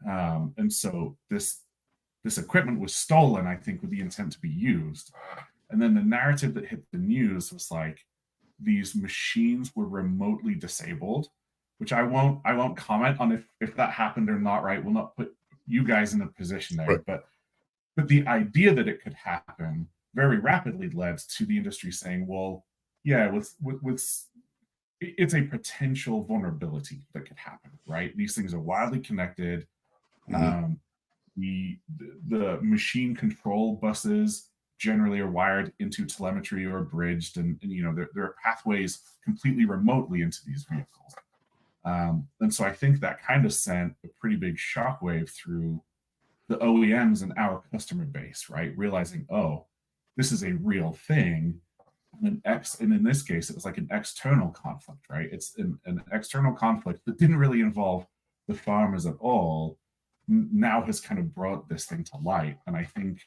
and so this equipment was stolen, I think, with the intent to be used. And then the narrative that hit the news was like these machines were remotely disabled, which I won't comment on if that happened or not, right? We'll not put you guys in a position there, right. but the idea that it could happen very rapidly led to the industry saying, well, yeah, with it's a potential vulnerability that could happen, right? These things are wildly connected. Mm-hmm. The machine control buses generally are wired into telemetry or bridged, and there are pathways completely remotely into these vehicles. And so I think that kind of sent a pretty big shockwave through the OEMs and our customer base, right? Realizing, oh, this is a real thing. And in this case, it was like an external conflict, right? It's an external conflict that didn't really involve the farmers at all. Now has kind of brought this thing to light. And I think,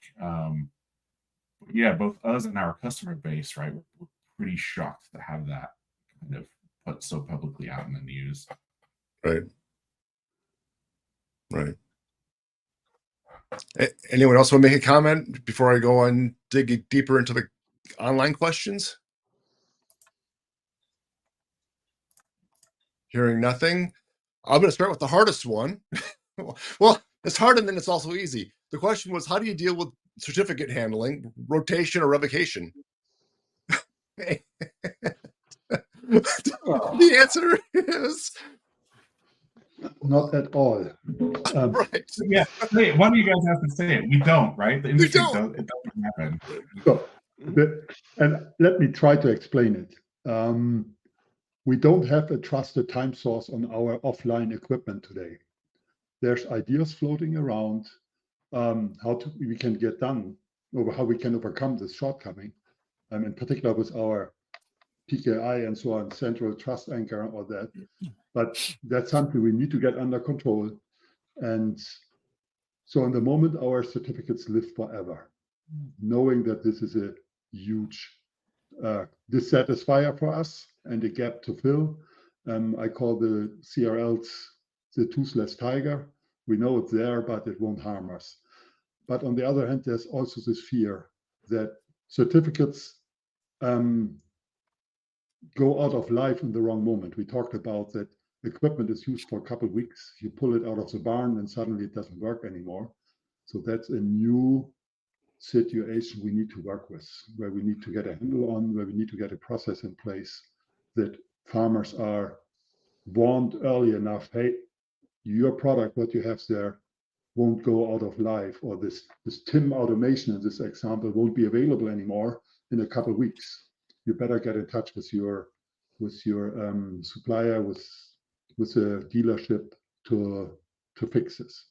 both us and our customer base, right, we're pretty shocked to have that kind of put so publicly out in the news. Right. Right. Anyone else want to make a comment before I go on dig deeper into the online questions? Hearing nothing. I'm going to start with the hardest one. Well, it's hard and then it's also easy. The question was, how do you deal with certificate handling, rotation or revocation? The answer is not at all. right. Yeah. Wait, why do you guys have to say it? We don't, right? The industry We don't. it doesn't happen. So, and let me try to explain it. We don't have a trusted time source on our offline equipment today. There's ideas floating around we can get done, or how we can overcome this shortcoming, in particular with our PKI and so on, central trust anchor or that. But that's something we need to get under control. And so in the moment, our certificates live forever, knowing that this is a huge dissatisfier for us and a gap to fill. I call the CRLs the toothless tiger. We know it's there, but it won't harm us. But on the other hand, there's also this fear that certificates go out of life in the wrong moment. We talked about that equipment is used for a couple of weeks. You pull it out of the barn and suddenly it doesn't work anymore. So that's a new situation we need to work with, where we need to get a handle on, where we need to get a process in place that farmers are warned early enough, hey, your product, what you have there, won't go out of life, or this TIM automation in this example won't be available anymore in a couple of weeks. You better get in touch with your supplier, with a dealership to fix this.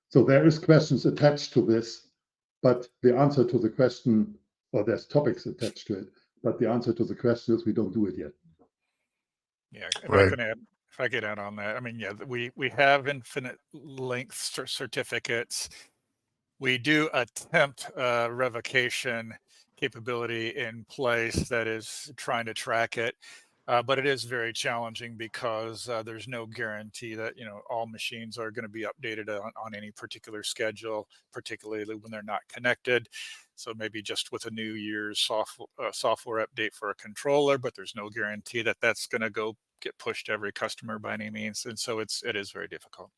So there is questions attached to this, but the answer to the question, or there's topics attached to it, but the answer to the question is we don't do it yet. Yeah, if Right. I could add on that, I mean, yeah, we have infinite length certificates. We do attempt revocation capability in place that is trying to track it. But it is very challenging because there's no guarantee that all machines are going to be updated on any particular schedule, particularly when they're not connected. So maybe just with a New Year's software update for a controller, but there's no guarantee that that's going to go get pushed to every customer by any means, and so it is very difficult.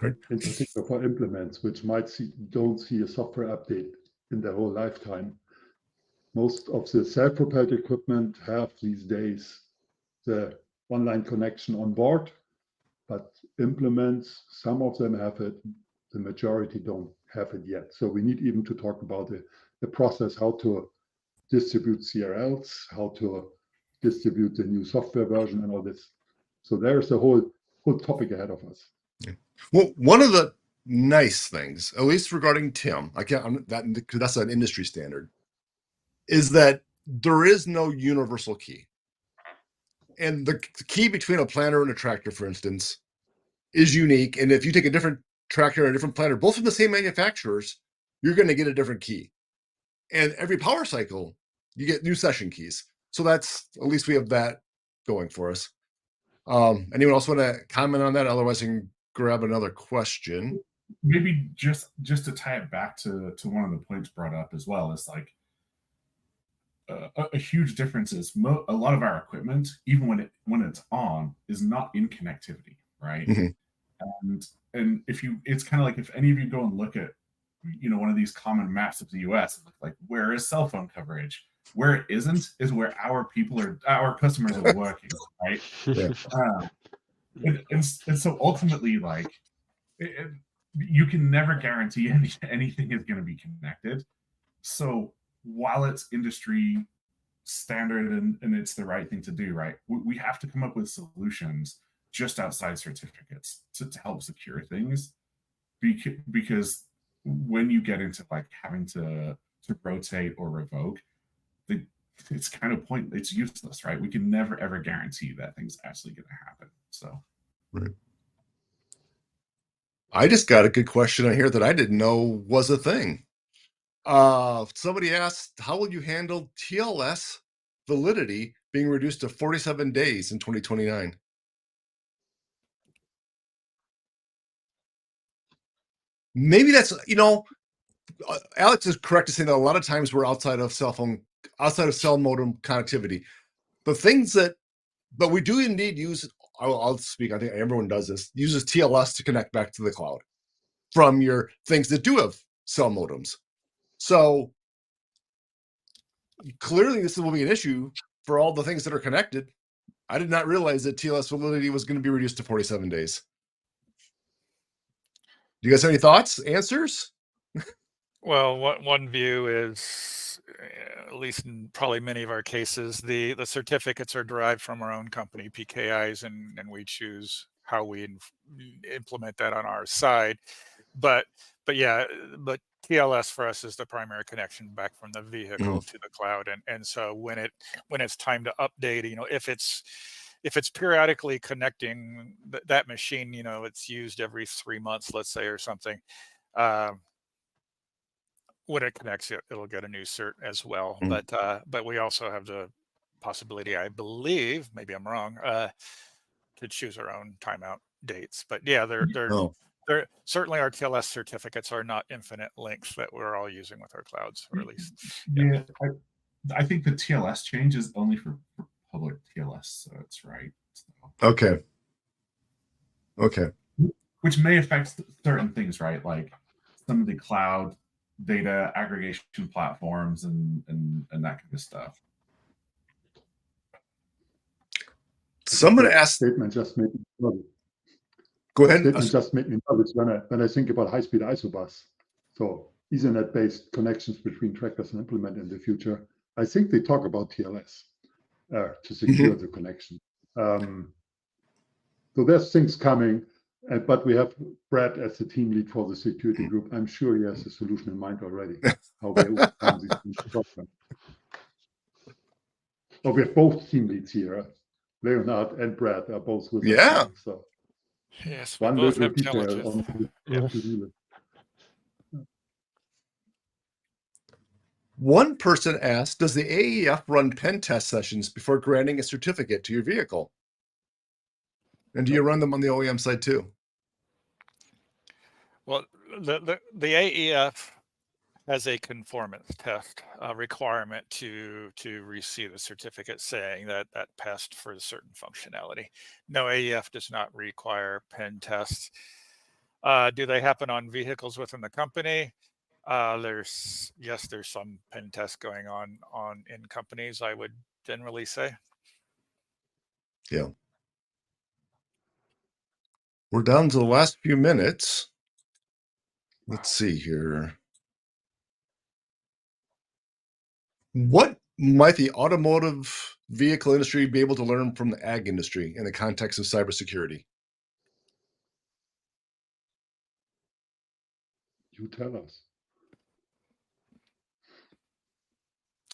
In particular for implements, which don't see a software update in their whole lifetime. Most of the self-propelled equipment have these days the online connection on board, but implements, some of them have it, the majority don't have it yet. So we need even to talk about the process, how to distribute CRLs, how to distribute the new software version and all this. So there's a whole topic ahead of us. Yeah. Well, one of the nice things, at least regarding TIM, because that's an industry standard, is that there is no universal key. And the key between a planter and a tractor, for instance, is unique. And if you take a different tractor and a different planter, both from the same manufacturers, you're going to get a different key. And every power cycle, you get new session keys. So that's, at least we have that going for us. Anyone else want to comment on that? Otherwise, I can grab another question. Maybe just to tie it back to one of the points brought up as well, is like a huge difference is a lot of our equipment, even when it's on, is not in connectivity, right? Mm-hmm. And it's kind of like if any of you go and look at one of these common maps of the US, like where is cell phone coverage? Where it isn't is where our customers are working, right? Yeah. And so ultimately, like you can never guarantee anything is going to be connected. So while it's industry standard and it's the right thing to do, right, we have to come up with solutions just outside certificates to help secure things, because when you get into like having to rotate or revoke, it's kind of it's useless, right? We can never ever guarantee that thing's actually going to happen. So right. I just got a good question on here that I didn't know was a thing. Somebody asked, how will you handle TLS validity being reduced to 47 days in 2029? Maybe that's, Alex is correct to say that a lot of times we're outside of cell modem connectivity. But we do indeed use, I'll speak, I think everyone does this, uses TLS to connect back to the cloud from your things that do have cell modems. So clearly this will be an issue for all the things that are connected. I did not realize that TLS validity was going to be reduced to 47 days. Do you guys have any thoughts, answers? Well, one view is, at least in probably many of our cases, the certificates are derived from our own company, PKIs, and we choose how we implement that on our side. But TLS for us is the primary connection back from the vehicle to the cloud, and so when it's time to update, if it's periodically connecting that machine, it's used every 3 months, let's say, or something. When it connects, it'll get a new cert as well. But we also have the possibility, I believe, maybe I'm wrong, to choose our own timeout dates. But yeah, they're certainly, our TLS certificates are not infinite length that we're all using with our clouds, or at least. Yeah, I think the TLS change is only for public TLS, so it's right. So. Okay. Which may affect certain things, right? Like some of the cloud data aggregation platforms and that kind of stuff. Someone asked. Statement just made me nervous. Go ahead. Statement just made me nervous when I think about high-speed isobus. So Ethernet-based connections between trackers and implement in the future. I think they talk about TLS to secure the connection. So there's things coming, but we have Brad as the team lead for the security group. I'm sure he has a solution in mind already. How we overcome these problems. Oh, we have both team leads here. Leonard and Brad are both with us. Yeah. So Yes, we One both little have detail challenges. on the Yeah. to-do list. One person asked, does the AEF run pen test sessions before granting a certificate to your vehicle? And do you run them on the OEM side too? Well, the AEF has a conformance test requirement to receive a certificate saying that passed for a certain functionality. No, AEF does not require pen tests. Do they happen on vehicles within the company? There's some pen tests going on in companies, I would generally say. Yeah. We're down to the last few minutes. Let's see here. What might the automotive vehicle industry be able to learn from the ag industry in the context of cybersecurity? You tell us.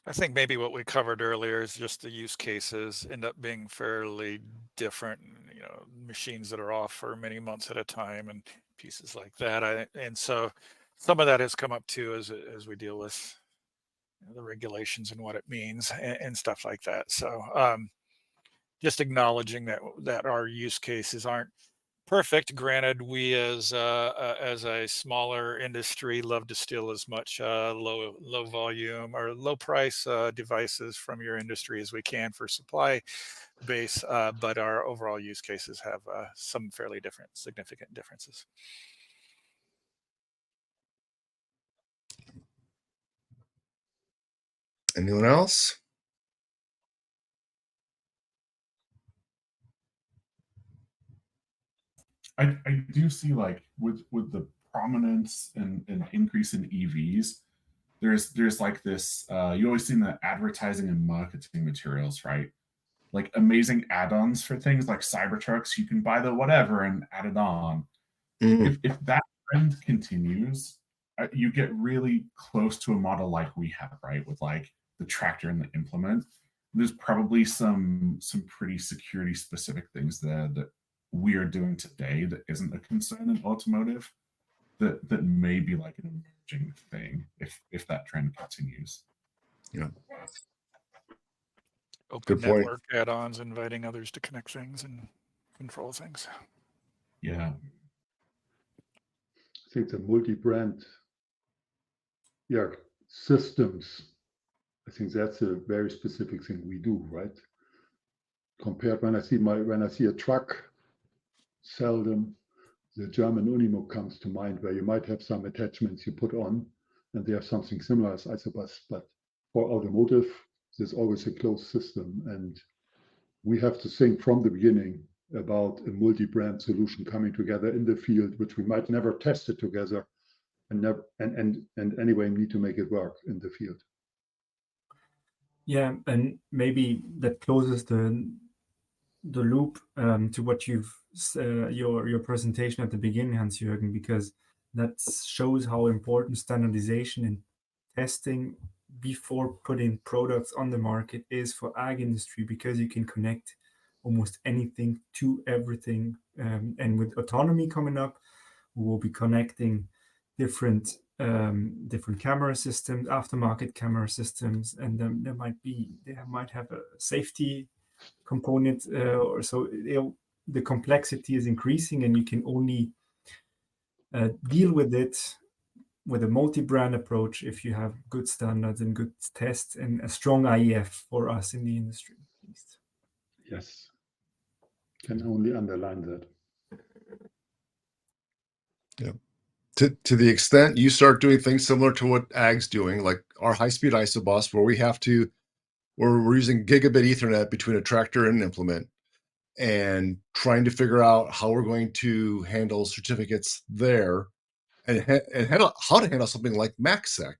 I think maybe what we covered earlier is just the use cases end up being fairly different, you know, machines that are off for many months at a time and pieces like that. And so some of that has come up too as we deal with the regulations and what it means and stuff like that. So just acknowledging that our use cases aren't perfect. Granted, we as a smaller industry love to steal as much low volume or low price devices from your industry as we can for supply base, but our overall use cases have some fairly significant differences. Anyone else? I do see, like, with the prominence and increase in EVs, there's like this, you always see in the advertising and marketing materials, right? Like amazing add-ons for things like Cybertrucks. You can buy the whatever and add it on. If that trend continues, you get really close to a model like we have, right? With like the tractor and the implement. There's probably some pretty security specific things there that we are doing today that isn't a concern in automotive, that may be like an emerging thing if that trend continues. Yeah. Open Good point. network add-ons, inviting others to connect things and control things. Yeah. I think the multi-brand systems. I think that's a very specific thing we do, right? Compared when I see a truck, seldom the German Unimo comes to mind, where you might have some attachments you put on, and they have something similar as Isobus. But for automotive, there's always a closed system, and we have to think from the beginning about a multi-brand solution coming together in the field, which we might never test it together, and anyway need to make it work in the field. Yeah, and maybe that closes the loop to what you've your presentation at the beginning, Hans-Jürgen, because that shows how important standardization and testing before putting products on the market is for ag industry, because you can connect almost anything to everything. And with autonomy coming up, we will be connecting different camera systems, aftermarket camera systems, and then they might have a safety component, or so the complexity is increasing, and you can only deal with it with a multi-brand approach if you have good standards and good tests and a strong IEF for us in the industry, at least. Yes, can only underline that. Yeah. To the extent you start doing things similar to what Ag's doing, like our high-speed Isobus, where we're using gigabit Ethernet between a tractor and an implement, and trying to figure out how we're going to handle certificates there, and how to handle something like MACsec,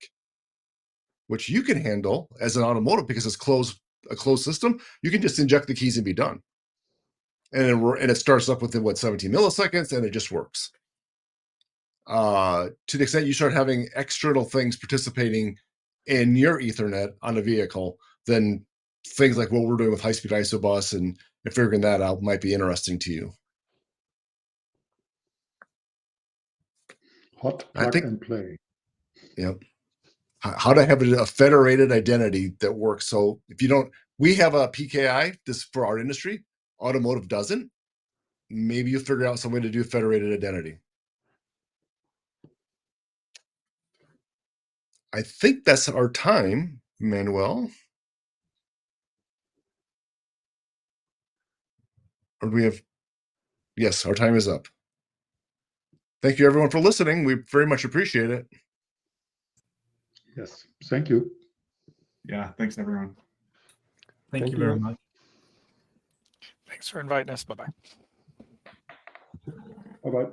which you can handle as an automotive because it's a closed system. You can just inject the keys and be done, and it starts up within 17 milliseconds, and it just works. To the extent you start having external things participating in your Ethernet on a vehicle, then things like what we're doing with high-speed Isobus and figuring that out might be interesting to you. Hot I plug think- and play. Yep. How to have a federated identity that works. So if you don't, we have a PKI, this for our industry, automotive doesn't. Maybe you figure out some way to do federated identity. I think that's our time, Manuel. Or do we have, yes, our time is up. Thank you everyone for listening. We very much appreciate it. Yes, thank you. Yeah, thanks everyone. Thank you very much. Thanks for inviting us. Bye-bye. Bye-bye.